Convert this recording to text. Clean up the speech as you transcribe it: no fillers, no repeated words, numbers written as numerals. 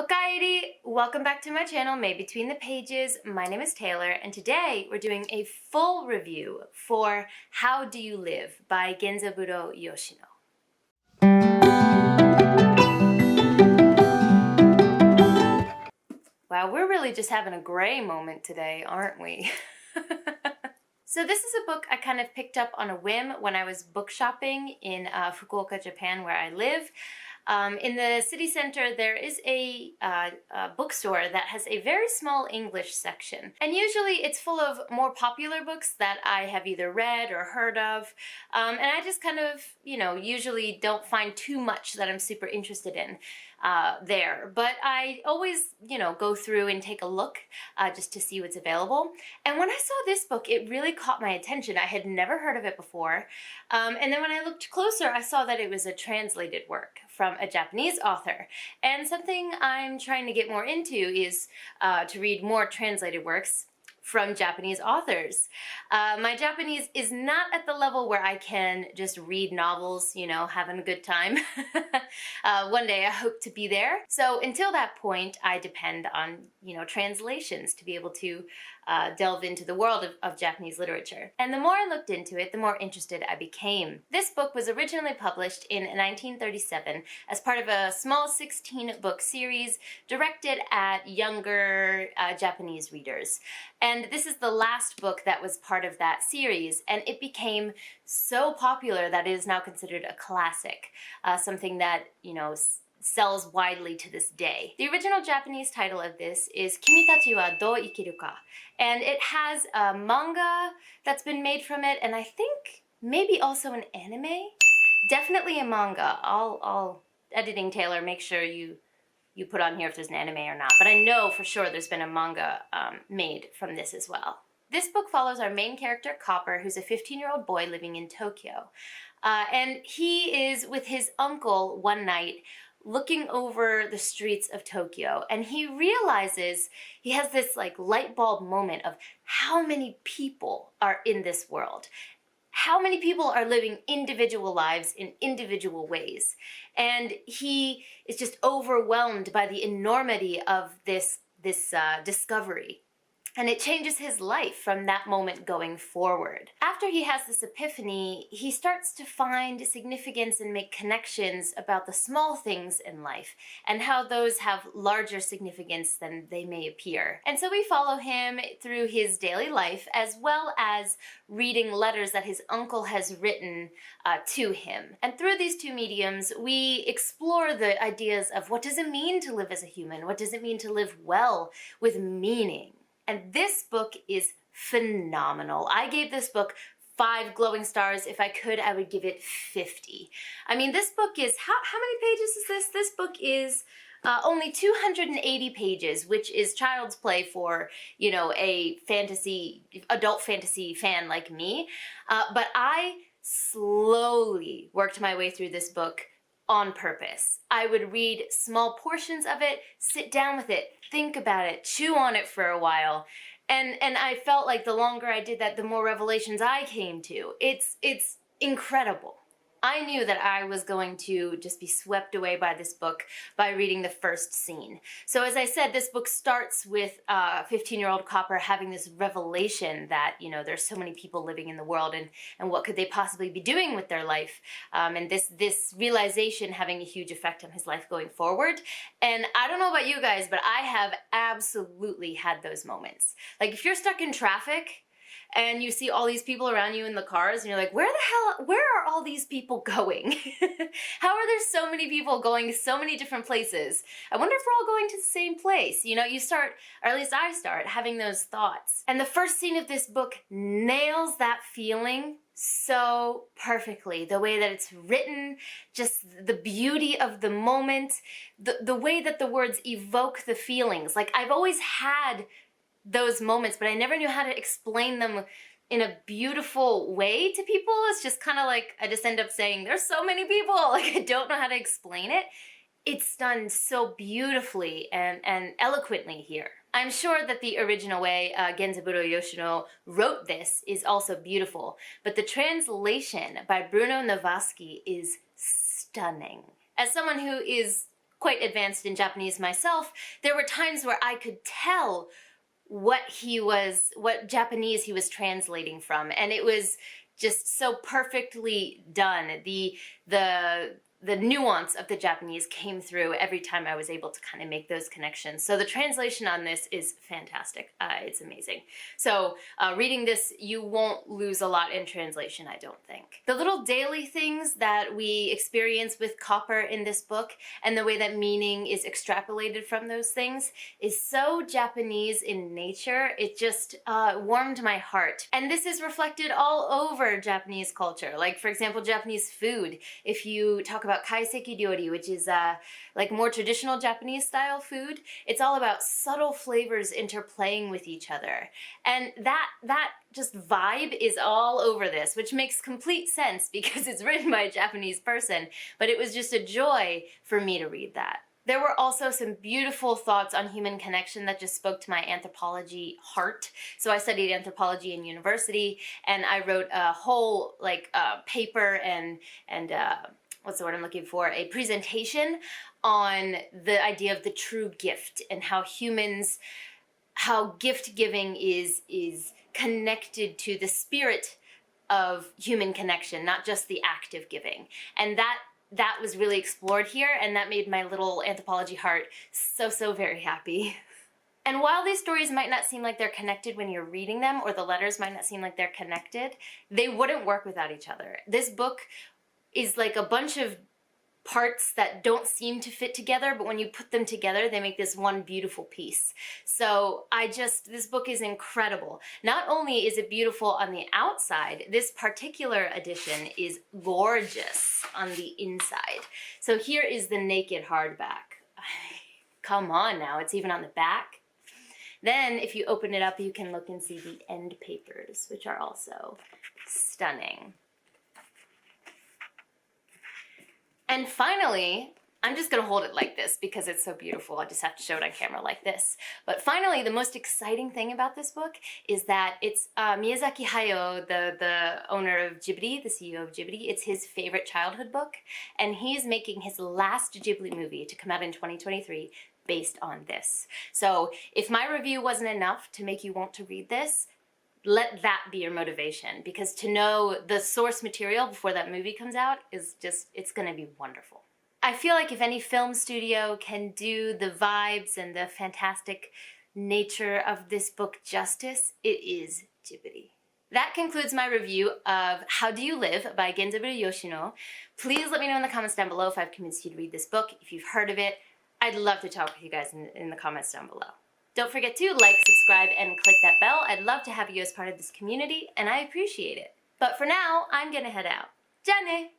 Okaeri! Welcome back to my channel, Made Between the Pages. My name is Taylor, and today we're doing a full review for How Do You Live by Genzaburo Yoshino. Wow, we're really just having a gray moment today, aren't we? So this is a book I kind of picked up on a whim when I was book shopping in Fukuoka, Japan, where I live. In the city center, there is a bookstore that has a very small English section. And usually it's full of more popular books that I have either read or heard of. And I just kind of, usually don't find too much that I'm super interested in there. But I always, go through and take a look just to see what's available. And when I saw this book, it really caught my attention. I had never heard of it before. And then when I looked closer, I saw that it was a translated work from a Japanese author. And something I'm trying to get more into is to read more translated works from Japanese authors. My Japanese is not at the level where I can just read novels, having a good time. One day I hope to be there. So until that point, I depend on, translations to be able to delve into the world of Japanese literature. And the more I looked into it, the more interested I became. This book was originally published in 1937 as part of a small 16-book series directed at younger Japanese readers. And this is the last book that was part of that series, and it became so popular that it is now considered a classic, something that, sells widely to this day. The original Japanese title of this is Kimitachi wa do ikiru ka, and it has a manga that's been made from it, and I think maybe also an anime. Definitely a manga. I'll editing Taylor, make sure you put on here if there's an anime or not, but I know for sure there's been a manga made from this as well. This book follows our main character, Copper, who's a 15-year-old boy living in Tokyo. And he is with his uncle one night looking over the streets of Tokyo, and he realizes, he has this light bulb moment of how many people are in this world. How many people are living individual lives in individual ways. And he is just overwhelmed by the enormity of this discovery. And it changes his life from that moment going forward. After he has this epiphany, he starts to find significance and make connections about the small things in life and how those have larger significance than they may appear. And so we follow him through his daily life, as well as reading letters that his uncle has written to him. And through these two mediums, we explore the ideas of what does it mean to live as a human? What does it mean to live well with meaning? And this book is phenomenal. I gave this book 5 glowing stars. If I could, I would give it 50. I mean, this book is, how many pages is this? This book is only 280 pages, which is child's play for, a adult fantasy fan like me. But I slowly worked my way through this book on purpose. I would read small portions of it, sit down with it, think about it, chew on it for a while, and I felt like the longer I did that, the more revelations I came to. It's incredible. I knew that I was going to just be swept away by this book by reading the first scene. So as I said, this book starts with 15-year-old Copper having this revelation that, there's so many people living in the world, and what could they possibly be doing with their life? And this realization having a huge effect on his life going forward. And I don't know about you guys, but I have absolutely had those moments. Like if you're stuck in traffic, and you see all these people around you in the cars, and you're like, where are all these people going? How are there so many people going so many different places? I wonder if we're all going to the same place. You start, or at least I start, having those thoughts. And the first scene of this book nails that feeling so perfectly. The way that it's written, just the beauty of the moment, the way that the words evoke the feelings. Like, I've always had those moments, but I never knew how to explain them in a beautiful way to people. It's just kind of like, I just end up saying, there's so many people, I don't know how to explain it. It's done so beautifully and eloquently here. I'm sure that the original way Genzaburo Yoshino wrote this is also beautiful, but the translation by Bruno Navasky is stunning. As someone who is quite advanced in Japanese myself, there were times where I could tell what Japanese he was translating from, and it was just so perfectly done. The nuance of the Japanese came through every time I was able to kind of make those connections. So the translation on this is fantastic. It's amazing. So reading this, you won't lose a lot in translation, I don't think. The little daily things that we experience with copper in this book and the way that meaning is extrapolated from those things is so Japanese in nature. It just warmed my heart. And this is reflected all over Japanese culture. Like, for example, Japanese food. If you talk about kaiseki ryori, which is like more traditional Japanese style food, it's all about subtle flavors interplaying with each other. And that just vibe is all over this, which makes complete sense because it's written by a Japanese person, but it was just a joy for me to read that. There were also some beautiful thoughts on human connection that just spoke to my anthropology heart. So I studied anthropology in university, and I wrote a whole paper and what's the word I'm looking for? A presentation on the idea of the true gift and how gift giving is connected to the spirit of human connection, not just the act of giving. And that was really explored here, and that made my little anthropology heart so very happy. And while these stories might not seem like they're connected when you're reading them, or the letters might not seem like they're connected, they wouldn't work without each other. This book is like a bunch of parts that don't seem to fit together, but when you put them together, they make this one beautiful piece. So this book is incredible. Not only is it beautiful on the outside, this particular edition is gorgeous on the inside. So here is the naked hardback. Come on now, it's even on the back. Then if you open it up, you can look and see the end papers, which are also stunning. And finally, I'm just going to hold it like this because it's so beautiful. I just have to show it on camera like this. But finally, the most exciting thing about this book is that it's Miyazaki Hayao, the owner of Ghibli, the CEO of Ghibli. It's his favorite childhood book. And he's making his last Ghibli movie to come out in 2023 based on this. So if my review wasn't enough to make you want to read this, let that be your motivation, because to know the source material before that movie comes out is just, it's gonna be wonderful. I feel like if any film studio can do the vibes and the fantastic nature of this book justice, it is Ghibli. That concludes my review of How Do You Live by Genzaburo Yoshino. Please let me know in the comments down below if I've convinced you to read this book. If you've heard of it, I'd love to talk with you guys in the comments down below. Don't forget to like, subscribe, and click that bell. I'd love to have you as part of this community, and I appreciate it. But for now, I'm gonna head out. Ja ne!